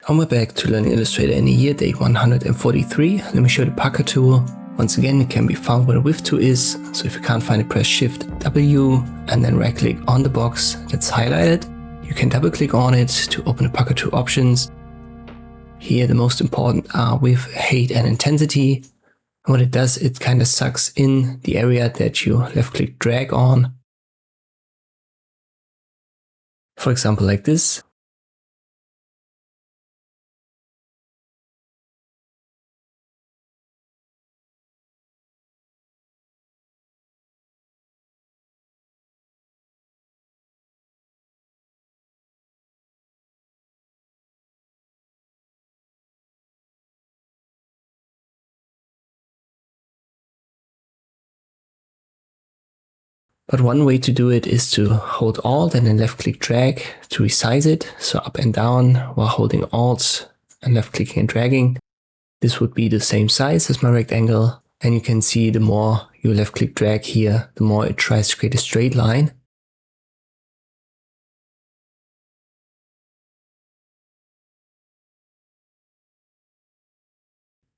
And we're back to learning Illustrator in the year date 143. Let me show the pucker tool. Once again, it can be found where the width tool is. So if you can't find it, press Shift W and then right click on the box that's highlighted. You can double click on it to open the pucker tool options. Here the most important are width, height and intensity. And what it does, it kind of sucks in the area that you left click drag on. For example, like this. But one way to do it is to hold Alt and then left click drag to resize it. So up and down while holding Alt and left clicking and dragging. This would be the same size as my rectangle. And you can see the more you left click drag here, the more it tries to create a straight line.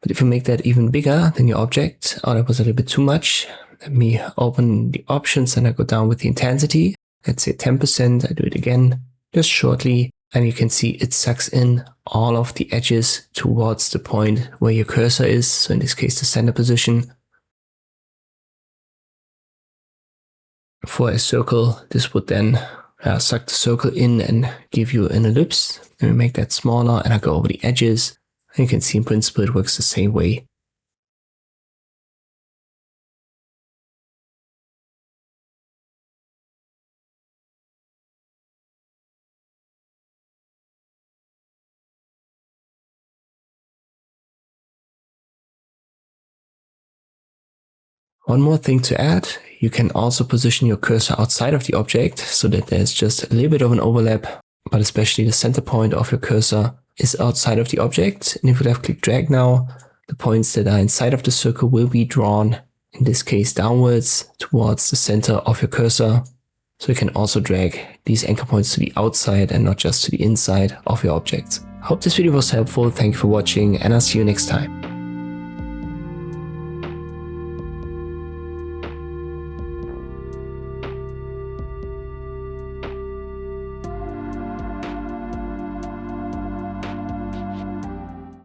But if you make that even bigger than your object, oh, that was a little bit too much. Let me open the options and I go down with the intensity. Let's say 10%. I do it again, just shortly. And you can see it sucks in all of the edges towards the point where your cursor is. So in this case, the center position. For a circle, this would then suck the circle in and give you an ellipse. Let me make that smaller and I go over the edges. And you can see in principle it works the same way. One more thing to add, you can also position your cursor outside of the object so that there's just a little bit of an overlap, but especially the center point of your cursor is outside of the object. And if you left click drag now, the points that are inside of the circle will be drawn, in this case downwards towards the center of your cursor. So you can also drag these anchor points to the outside and not just to the inside of your object. I hope this video was helpful. Thank you for watching and I'll see you next time.